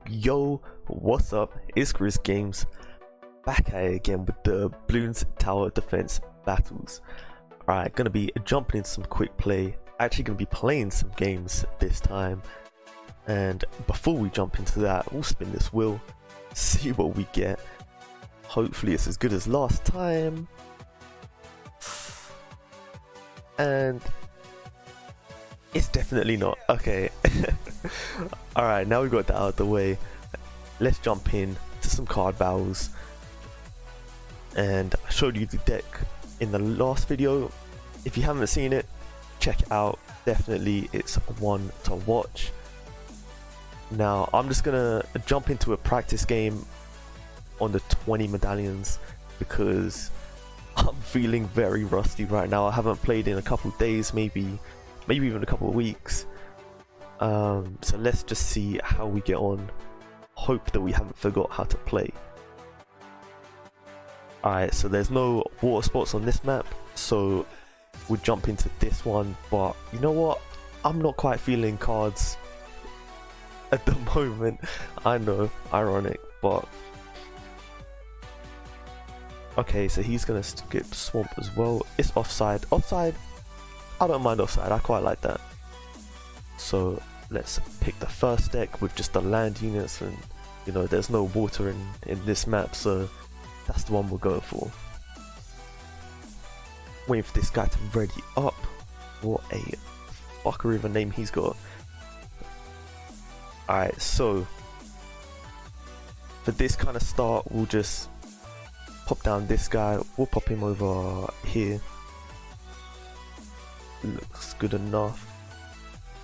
Yo, what's up? It's Grizz Games back at it again with the Bloons Tower Defense battles. Alright, gonna be jumping in some quick play. Actually gonna be playing some games this time. And before we jump into that, we'll spin this wheel, see what we get. Hopefully it's as good as last time. And it's definitely not. Okay. Alright, now we got that out of the way. Let's jump in to some card battles. And I showed you the deck in the last video. If you haven't seen it, check it out. Definitely it's one to watch. Now I'm just gonna jump into a practice game on the 20 medallions because I'm feeling very rusty right now. I haven't played in a couple of days, maybe even a couple of weeks. So let's just see how we get on. Hope that we haven't forgot how to play. Alright, so there's no water spots on this map, so we'll jump into this one. But you know what? I'm not quite feeling cards at the moment. I know, ironic, but okay, so he's gonna skip swamp as well. It's offside. Offside, I don't mind offside, I quite like that. So let's pick the first deck with just the land units, and you know there's no water in this map, so that's the one we're going for. Waiting for this guy to ready up. What a fuckery of a name he's got. Alright, so for this kind of start, we'll just pop down this guy. We'll pop him over here. Looks good enough.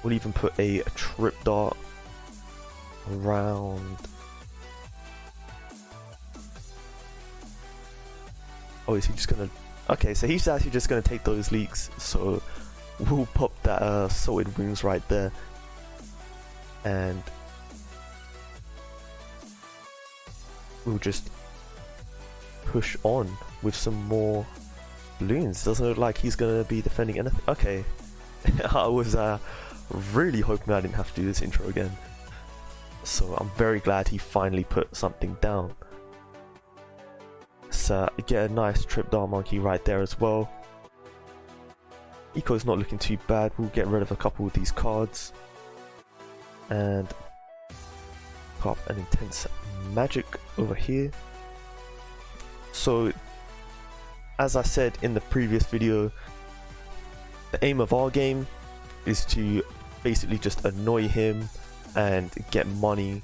We'll even put a trip dart around. Oh, is he just gonna... Okay, so he's actually just gonna take those leaks. So we'll pop that sorted runes right there. And we'll just push on with some more balloons. Doesn't look like he's gonna be defending anything. Okay. I was really hoping I didn't have to do this intro again. So I'm very glad he finally put something down. So get a nice trip dart monkey right there as well. Eco's not looking too bad. We'll get rid of a couple of these cards. And pop an intense magic over here. So as I said in the previous video, the aim of our game is to basically just annoy him and get money,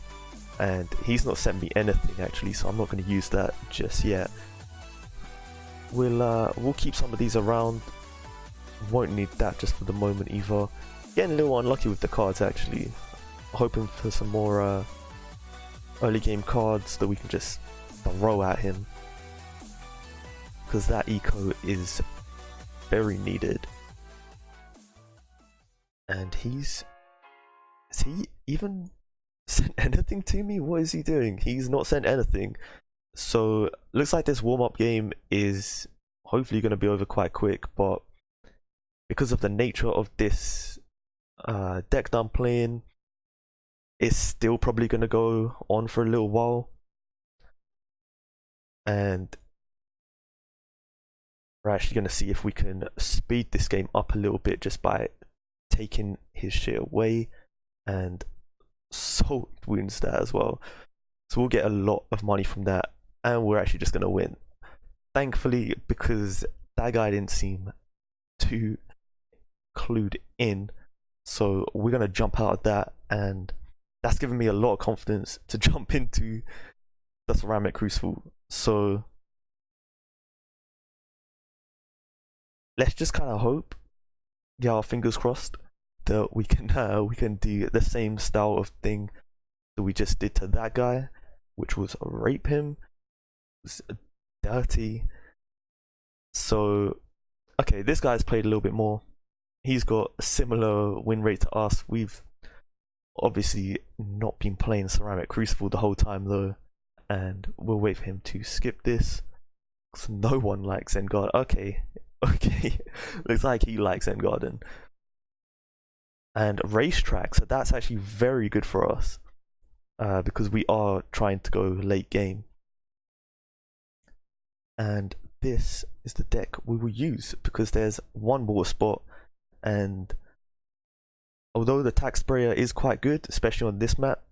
and he's not sent me anything actually, so I'm not going to use that just yet. We'll keep some of these around. Won't need that just for the moment either. Getting a little unlucky with the cards actually. Hoping for some more early game cards that we can just throw at him, because that eco is very needed. And has he even sent anything to me? What is he doing? He's not sent anything. So looks like this warm-up game is hopefully going to be over quite quick, but because of the nature of this deck that I'm playing, it's still probably going to go on for a little while. And we're actually going to see if we can speed this game up a little bit just by taking his shit away and salt wounds that as well. So we'll get a lot of money from that, and we're actually just going to win. Thankfully, because that guy didn't seem too clued in, so we're going to jump out of that, and that's given me a lot of confidence to jump into the ceramic crucible. So let's just kind of hope, yeah, fingers crossed, that we can do the same style of thing that we just did to that guy, which was rape him. It was dirty. So okay, this guy's played a little bit more. He's got a similar win rate to us. We've obviously not been playing ceramic crucible the whole time though, and we'll wait for him to skip this, because no one likes End Guard. Okay, looks like he likes End Garden. And racetrack, so that's actually very good for us. because we are trying to go late game. And this is the deck we will use because there's one water spot, and although the tax sprayer is quite good, especially on this map,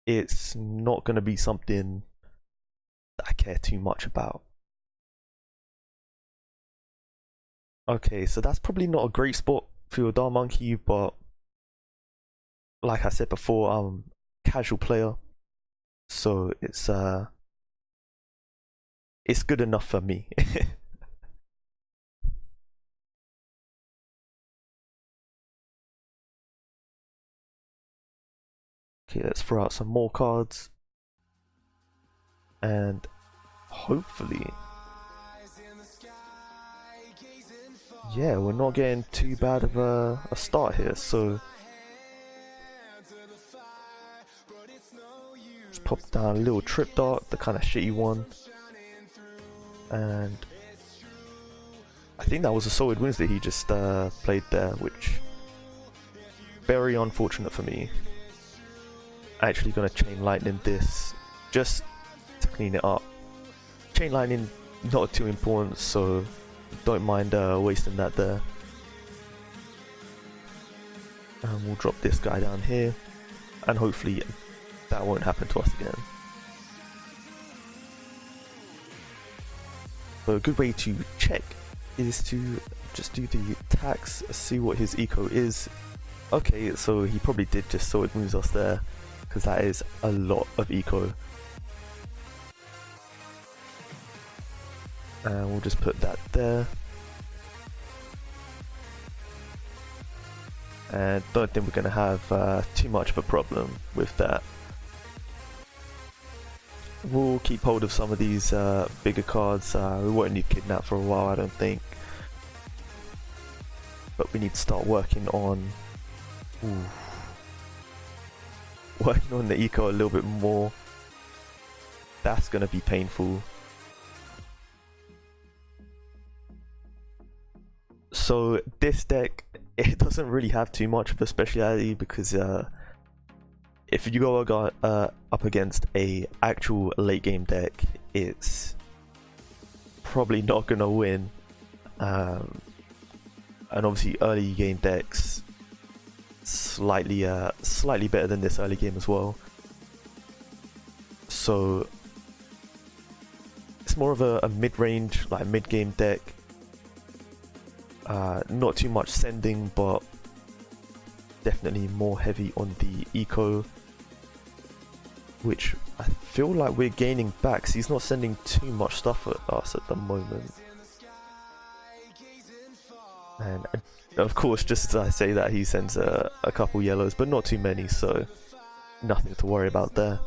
it's not going to be something that I care too much about. Okay, so that's probably not a great spot for your Dar Monkey, but like I said before, I'm a casual player, so it's good enough for me. Okay, let's throw out some more cards. And hopefully, yeah, we're not getting too bad of a start here. So let's pop down a little Trip Dart, the kind of shitty one. And I think that was a solid wins that he just played there, which very unfortunate for me. Actually gonna Chain Lightning this just to clean it up. Chain Lightning not too important, so don't mind wasting that there. And we'll drop this guy down here, and hopefully that won't happen to us again. So a good way to check is to just do the tax, see what his eco is. Okay, so he probably did just Sword Moves us there, because that is a lot of eco. And we'll just put that there. And don't think we're going to have too much of a problem with that. We'll keep hold of some of these bigger cards. We won't need Kidnap for a while, I don't think. But we need to start working on... working on the eco a little bit more. That's going to be painful. So this deck, it doesn't really have too much of a speciality, because if you go up against a actual late game deck, it's probably not going to win. And obviously early game decks slightly better than this early game as well. So it's more of a mid-range, like mid-game deck. Not too much sending, but definitely more heavy on the eco, which I feel like we're gaining back, so he's not sending too much stuff at us at the moment. And of course, just as I say that, he sends a couple yellows, but not too many, so nothing to worry about there.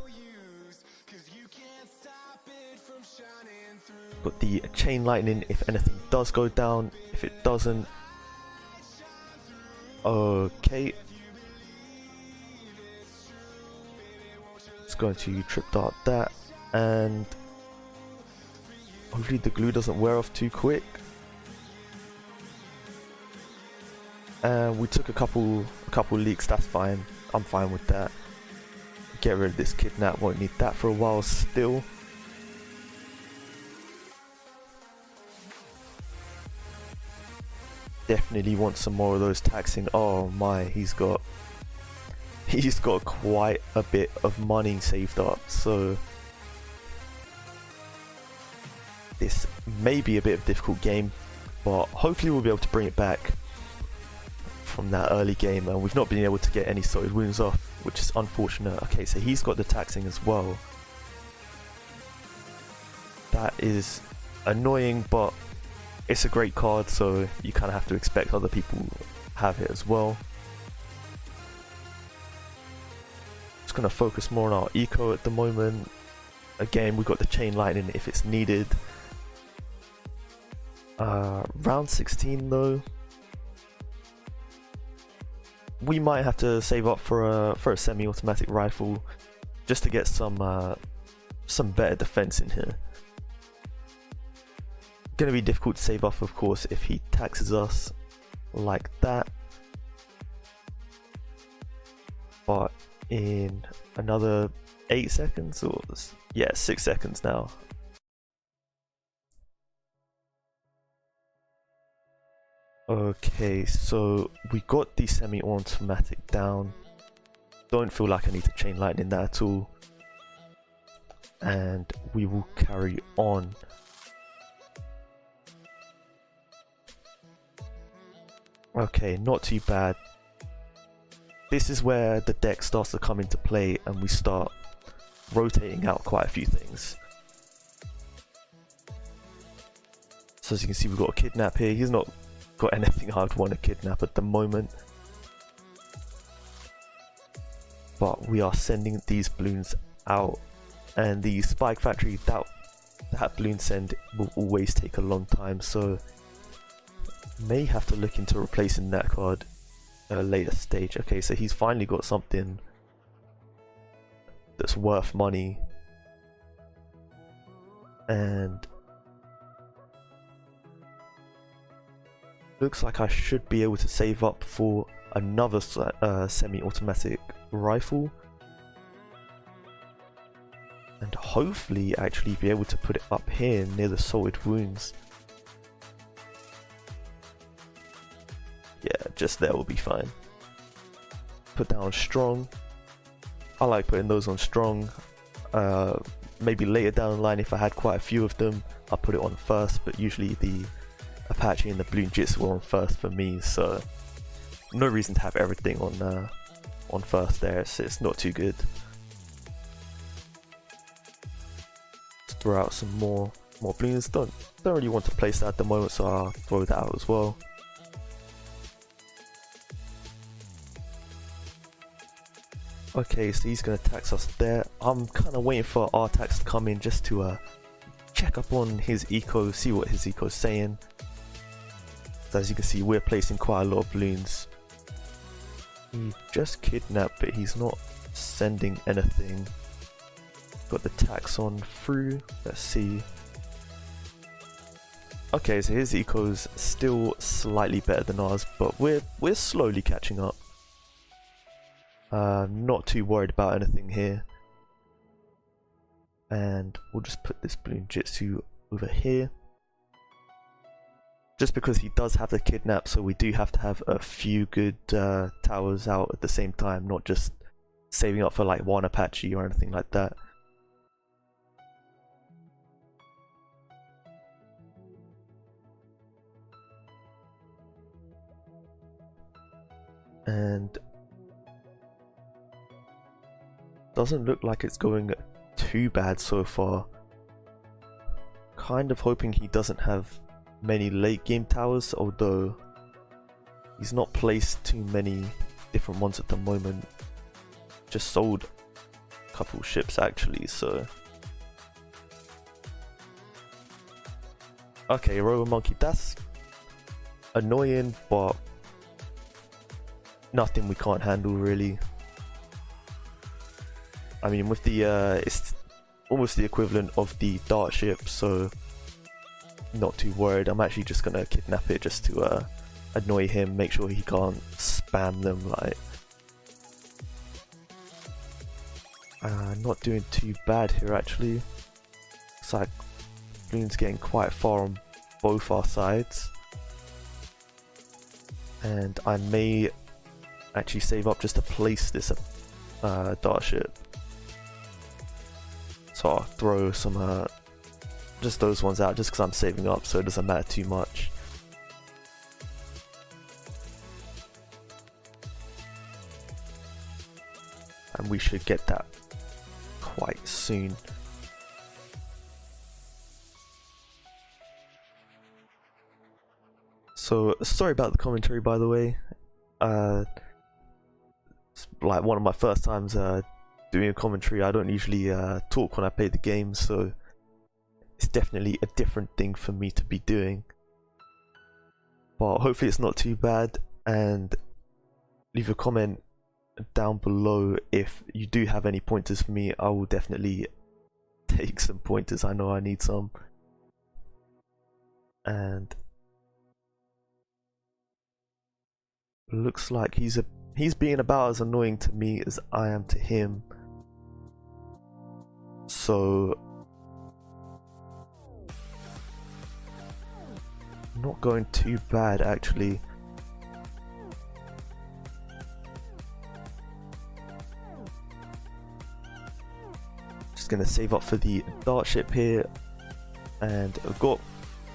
Got the Chain Lightning if anything does go down. If it doesn't, okay. It's going to Trip Dart that, and hopefully the glue doesn't wear off too quick. We took a couple leaks, that's fine. I'm fine with that. Get rid of this Kidnap, won't need that for a while still. Definitely want some more of those taxing. Oh my, he's got quite a bit of money saved up, so this may be a bit of a difficult game, but hopefully we'll be able to bring it back from that early game. And we've not been able to get any solid wounds off, which is unfortunate. Okay, so he's got the taxing as well. That is annoying, but it's a great card, so you kind of have to expect other people have it as well. Just going to focus more on our eco at the moment. Again, we've got the Chain Lightning if it's needed. Round 16 though, we might have to save up for a semi-automatic rifle just to get some better defense in here. Going to be difficult to save up, of course, if he taxes us like that. But in another 8 seconds, or yeah, 6 seconds now. Okay, so we got the semi-automatic down. Don't feel like I need to chain lightning that at all, and we will carry on. Okay, not too bad. This is where the deck starts to come into play and we start rotating out quite a few things. So as you can see, we've got a kidnap here. He's not got anything I'd want to kidnap at the moment, but we are sending these balloons out, and the spike factory, that balloon send will always take a long time, so may have to look into replacing that card at a later stage. Okay, so he's finally got something that's worth money, and looks like I should be able to save up for another semi-automatic rifle, and hopefully actually be able to put it up here near the solid wounds. Yeah, just there will be fine. Put down strong. I like putting those on strong. Maybe later down the line, if I had quite a few of them, I'll put it on first, but usually the Apache and the Balloon Jits were on first for me, so no reason to have everything on first there, so it's not too good. Let's throw out some more balloons. Don't really want to place that at the moment, so I'll throw that out as well. Okay, so he's going to tax us there. I'm kind of waiting for our tax to come in just to check up on his eco, see what his eco is saying. So as you can see, we're placing quite a lot of balloons. He just kidnapped, but he's not sending anything. Got the tax on through. Let's see. Okay, so his eco's still slightly better than ours, but we're slowly catching up. Not too worried about anything here, and we'll just put this balloon jitsu over here, just because he does have the kidnap, so we do have to have a few good towers out at the same time, not just saving up for like one Apache or anything like that. And doesn't look like it's going too bad so far. Kind of hoping he doesn't have many late game towers, although he's not placed too many different ones at the moment. Just sold a couple ships actually, so. Okay, Robo Monkey, that's annoying, but nothing we can't handle really. I mean, with the it's almost the equivalent of the dart ship, so not too worried. I'm actually just gonna kidnap it just to annoy him, make sure he can't spam them. Like, not doing too bad here actually. It's like balloon's getting quite far on both our sides, and I may actually save up just to place this dart ship. So I'll throw some just those ones out just because I'm saving up, so it doesn't matter too much. And we should get that quite soon. So sorry about the commentary, by the way. It's like one of my first times doing a commentary. I don't usually talk when I play the game, so it's definitely a different thing for me to be doing. But hopefully it's not too bad, and leave a comment down below if you do have any pointers for me. I will definitely take some pointers. I know I need some. And looks like he's being about as annoying to me as I am to him. So not going too bad actually. Just gonna save up for the dart ship here, and I've got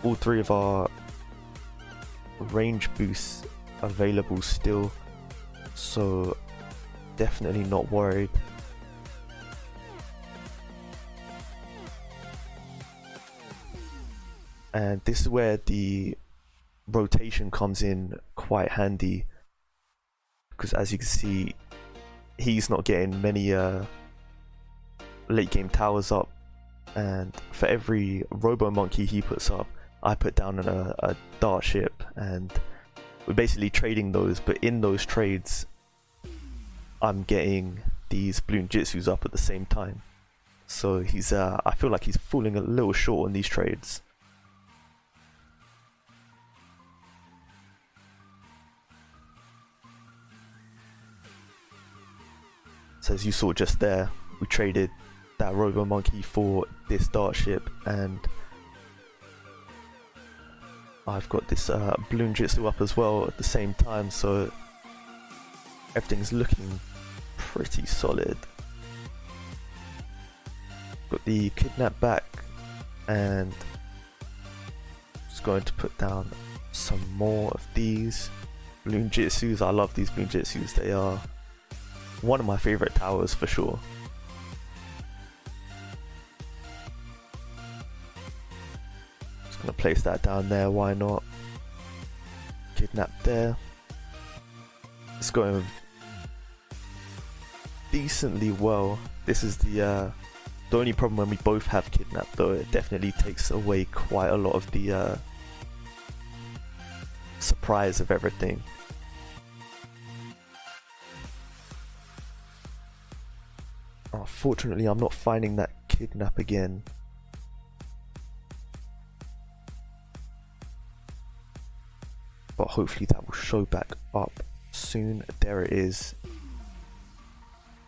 all three of our range boosts available still, so definitely not worried. And this is where the rotation comes in quite handy, because as you can see, he's not getting many late game towers up, and for every robo monkey he puts up, I put down a dart ship, and we're basically trading those. But in those trades, I'm getting these balloon jitsus up at the same time, so he's I feel like he's falling a little short on these trades. So as you saw just there, we traded that robo monkey for this dart ship, and I've got this balloon jitsu up as well at the same time, so everything's looking pretty solid. Got the kidnap back, and just going to put down some more of these balloon jitsus. I love these balloon jitsus, they are one of my favorite towers for sure. Just gonna place that down there, why not? Kidnap there. It's going decently well. This is the only problem when we both have kidnap though. It definitely takes away quite a lot of the surprise of everything. Unfortunately, I'm not finding that kidnap again. But hopefully that will show back up soon. There it is.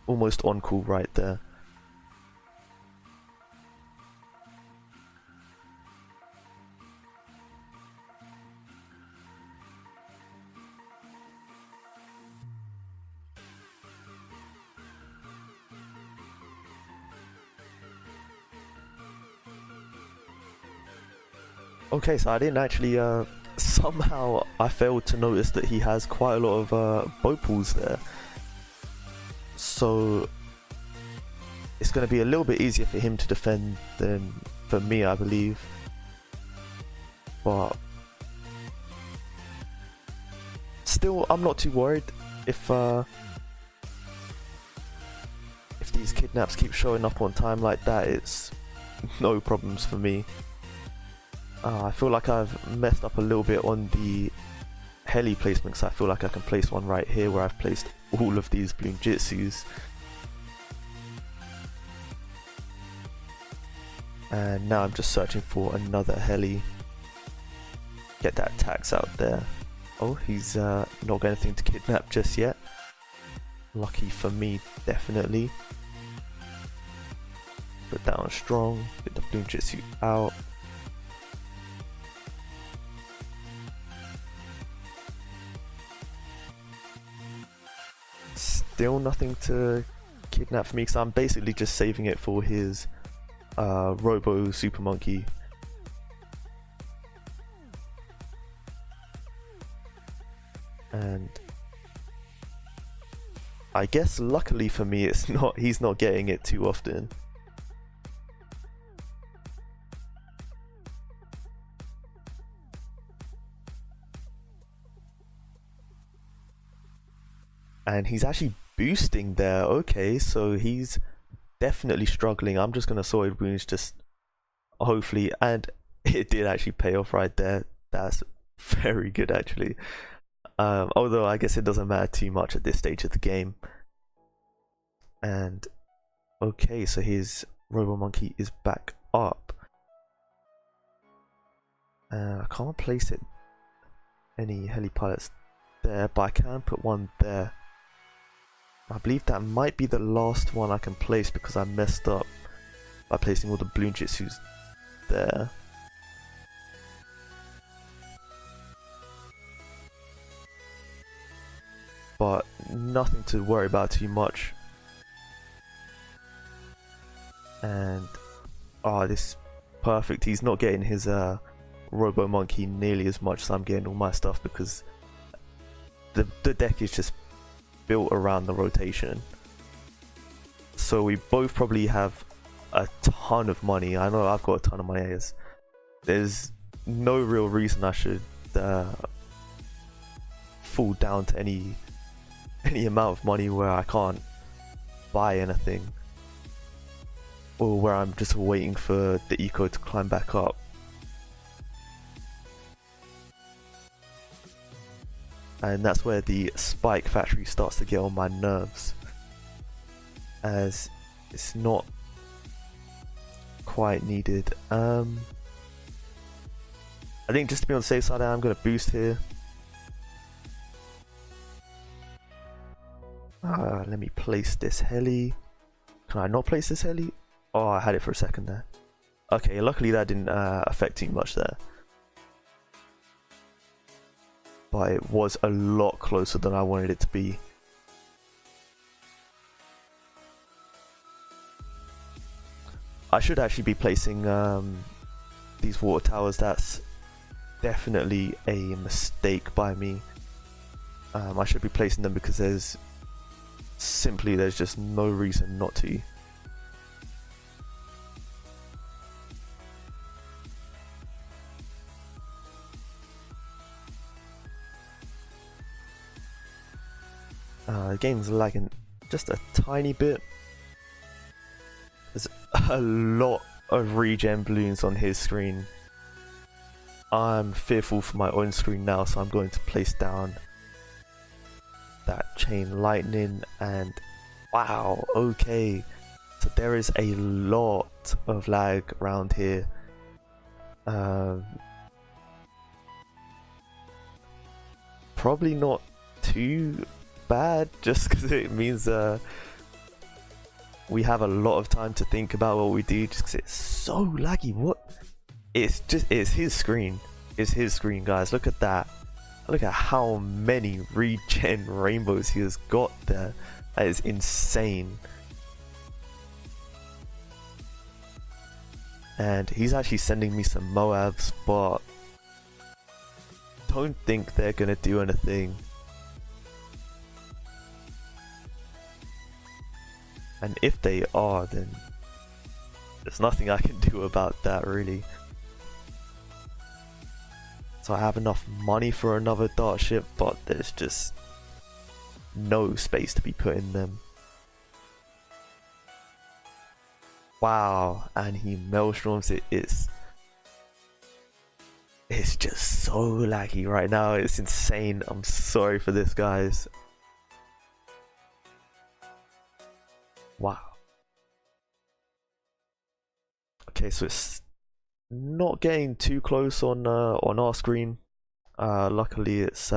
Almost on call right there. Okay, so I didn't actually, somehow I failed to notice that he has quite a lot of bow pulls there. So it's going to be a little bit easier for him to defend than for me, I believe. But still, I'm not too worried if these kidnaps keep showing up on time like that. It's no problems for me. I feel like I've messed up a little bit on the heli placement, because I feel like I can place one right here where I've placed all of these balloon jitsus. And now I'm just searching for another heli. Get that tax out there. Oh, he's not got anything to kidnap just yet. Lucky for me, definitely. Put that on strong, get the balloon jitsu out. Still nothing to kidnap for me, because I'm basically just saving it for his robo super monkey. And I guess luckily for me, he's not getting it too often. And he's actually boosting there. Okay, so he's definitely struggling. I'm just gonna sword wounds, just hopefully, and it did actually pay off right there. That's very good actually. Although I guess it doesn't matter too much at this stage of the game. And okay, so his robo monkey is back up. I can't place it any heli pilots there, but I can put one there. I believe that might be the last one I can place because I messed up by placing all the balloon jitsus there. But nothing to worry about too much. And this is perfect. He's not getting his Robo Monkey nearly as much as I'm getting all my stuff, because the deck is just built around the rotation. So we both probably have a ton of money. I know I've got a ton of money. There's no real reason I should fall down to any amount of money where I can't buy anything, or where I'm just waiting for the eco to climb back up. And that's where the spike factory starts to get on my nerves, as it's not quite needed. I think just to be on the safe side, I'm going to boost here. Let me place this heli. Can I not place this heli? Oh, I had it for a second there. Okay, luckily that didn't affect too much there. But it was a lot closer than I wanted it to be. I should actually be placing these water towers. That's definitely a mistake by me. I should be placing them because there's just no reason not to. The game's lagging just a tiny bit. There's a lot of regen balloons on his screen. I'm fearful for my own screen now, so I'm going to place down that chain lightning. And wow, okay, so there is a lot of lag around here. Probably not too bad, just because it means we have a lot of time to think about what we do, just because it's so laggy. It's his screen. It's his screen, guys. Look at that. Look at how many regen rainbows he has got there. That is insane. And he's actually sending me some Moabs, but don't think they're gonna do anything. And if they are, then there's nothing I can do about that, really. So I have enough money for another dart ship, but there's just no space to be put in them. Wow, and he maelstroms it. It's just so laggy right now. It's insane. I'm sorry for this, guys. Wow. Okay, so it's not getting too close on our screen. Luckily, it's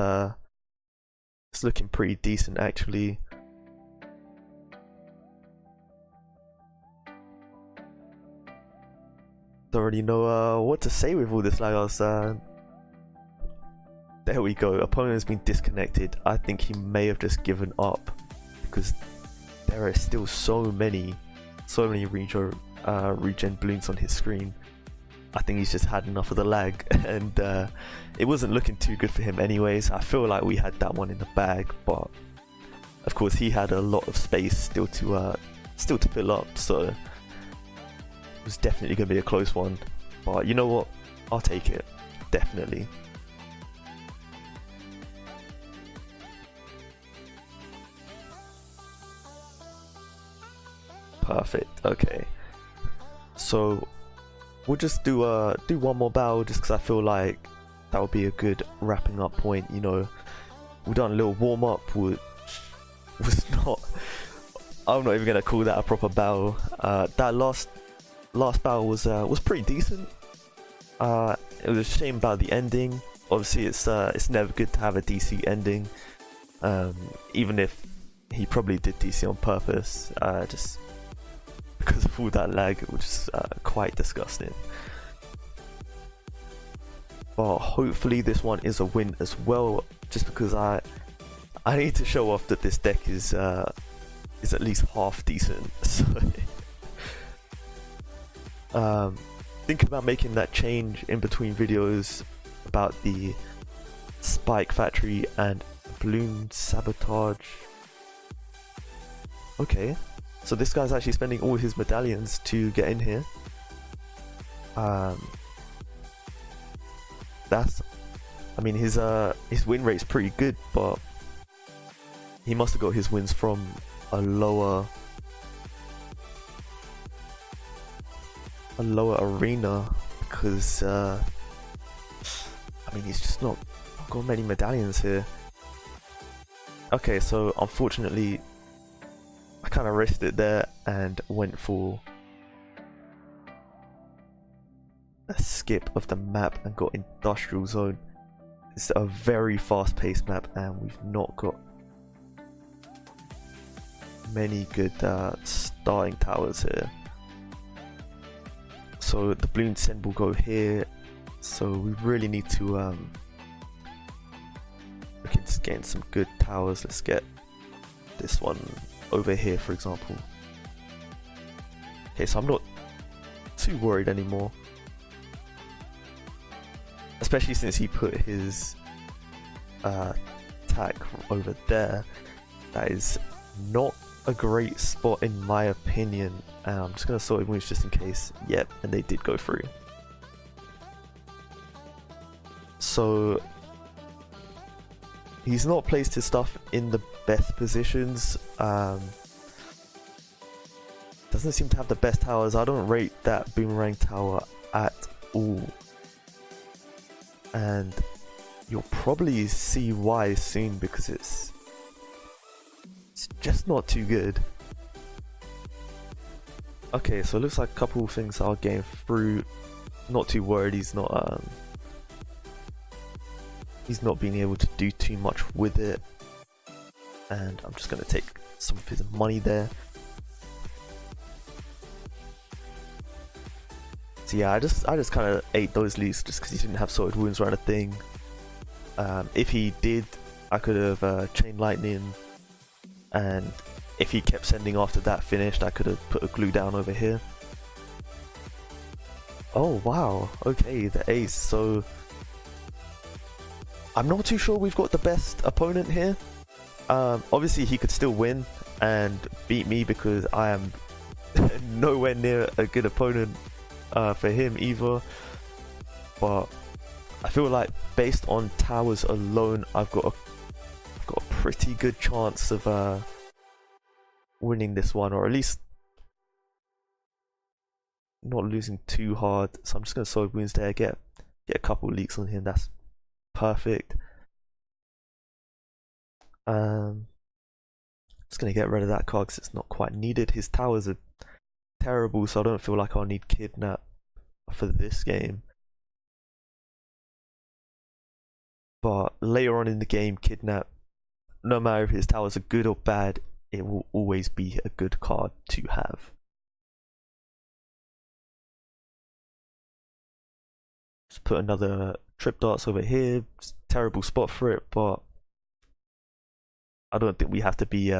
looking pretty decent actually. Don't really know what to say with all this lag. There we go. Opponent has been disconnected. I think he may have just given up because there are still so many regen balloons on his screen. I think he's just had enough of the lag, and it wasn't looking too good for him anyways. I feel like we had that one in the bag, but of course he had a lot of space still to fill up, so it was definitely going to be a close one. But you know what? I'll take it. Definitely. Perfect. Okay. So we'll just do one more battle, just because I feel like that would be a good wrapping up point. You know, we've done a little warm up, which was not. I'm not even gonna call that a proper battle. That last battle was pretty decent. It was a shame about the ending. Obviously, it's never good to have a DC ending, even if he probably did DC on purpose, just because of all that lag, which is quite disgusting. But hopefully this one is a win as well, just because I need to show off that this deck is at least half decent. So thinking about making that change in between videos about the Spike Factory and Balloon Sabotage. Okay, so this guy's actually spending all his medallions to get in here. I mean, his win rate's pretty good, but he must have got his wins from a lower arena, because I mean, he's just not got many medallions here. Okay, so unfortunately I kind of risked it there and went for a skip of the map and got Industrial Zone. It's a very fast-paced map and we've not got many good starting towers here. So the balloon send will go here, so we really need to look into getting some good towers. Let's get this one over here, for example. Okay, so I'm not too worried anymore, especially since he put his attack over there. That is not a great spot in my opinion. I'm just gonna sort of moves just in case. Yep, and they did go through. So he's not placed his stuff in the best positions. Doesn't seem to have the best towers. I don't rate that boomerang tower at all, and you'll probably see why soon, because it's just not too good. Okay, so it looks like a couple of things are getting through. Not too worried. He's not being able to do too much with it, and I'm just gonna take some of his money there. So yeah, I just kind of ate those leads just because he didn't have sorted wounds or anything. If he did, I could have chain lightning, and if he kept sending after that finished, I could have put a glue down over here. Oh wow, okay, the ace. So I'm not too sure we've got the best opponent here. Obviously he could still win and beat me, because I am nowhere near a good opponent for him either. But I feel like based on towers alone, I've got a pretty good chance of winning this one, or at least not losing too hard. So I'm just gonna sow wounds there, get a couple leaks on him. That's perfect. Just gonna get rid of that card because it's not quite needed. His towers are terrible, so I don't feel like I'll need Kidnap for this game. But later on in the game, Kidnap, no matter if his towers are good or bad, it will always be a good card to have. Just put another trip darts over here. It's a terrible spot for it, but I don't think we have to be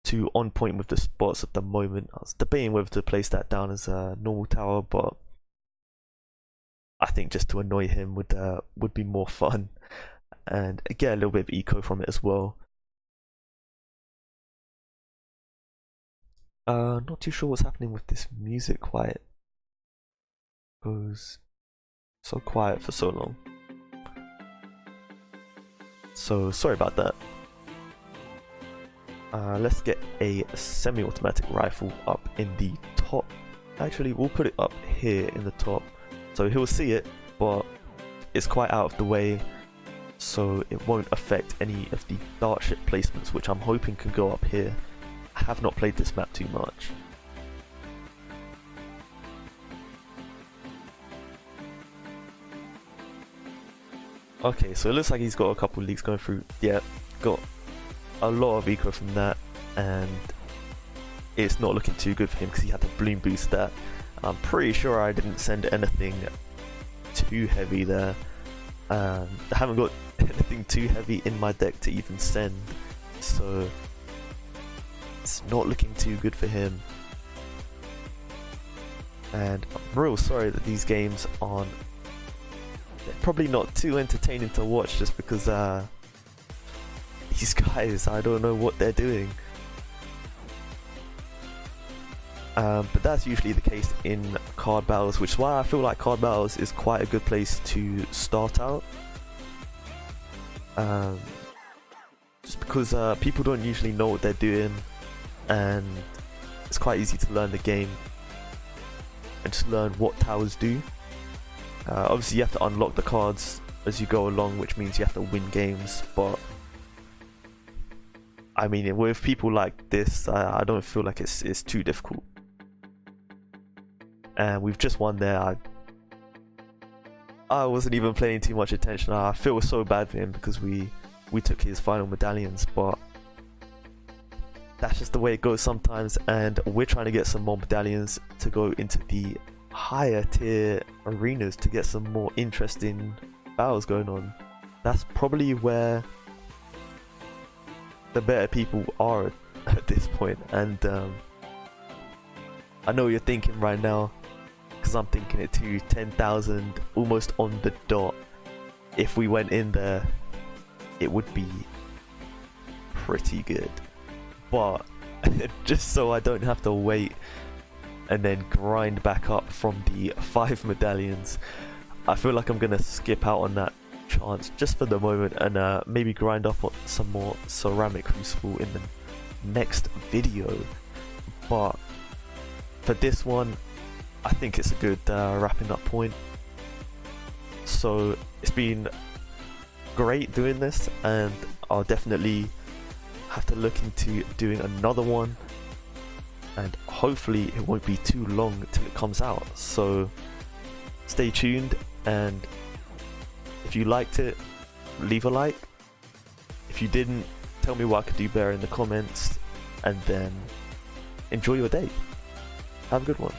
too on point with the spots at the moment. I was debating whether to place that down as a normal tower, but I think just to annoy him would be more fun and get a little bit of eco from it as well. Not too sure what's happening with this music. Why it goes so quiet for so long. So sorry about that. Let's get a semi-automatic rifle up in the top. Actually, we'll put it up here in the top, so he'll see it, but it's quite out of the way, so it won't affect any of the dart ship placements, which I'm hoping can go up here. I have not played this map too much. Okay, so it looks like he's got a couple leaks going through. Yeah, got a lot of eco from that, and it's not looking too good for him because he had the bloom boost there. I'm pretty sure I didn't send anything too heavy there. I haven't got anything too heavy in my deck to even send, so it's not looking too good for him. And I'm real sorry that these games aren't, they're probably not too entertaining to watch, just because these guys, I don't know what they're doing. But that's usually the case in card battles, which is why I feel like card battles is quite a good place to start out. Just because people don't usually know what they're doing, and it's quite easy to learn the game and just learn what towers do. Obviously you have to unlock the cards as you go along, which means you have to win games, but I mean, with people like this, I don't feel like it's too difficult. And we've just won there. I wasn't even paying too much attention. I feel so bad for him because we took his final medallions, but that's just the way it goes sometimes, and we're trying to get some more medallions to go into the higher tier arenas to get some more interesting battles going on. That's probably where the better people are at this point, and I know what you're thinking right now, because I'm thinking it too. 10,000 almost on the dot. If we went in there, it would be pretty good. But just so I don't have to wait and then grind back up from the 5 medallions, I feel like I'm gonna skip out on that chance just for the moment, and maybe grind up on some more ceramic crucible in the next video. But for this one, I think it's a good wrapping up point. So it's been great doing this, and I'll definitely have to look into doing another one, and hopefully it won't be too long till it comes out. So stay tuned, and if you liked it, leave a like. If you didn't, tell me what I could do better in the comments, and then enjoy your day. Have a good one.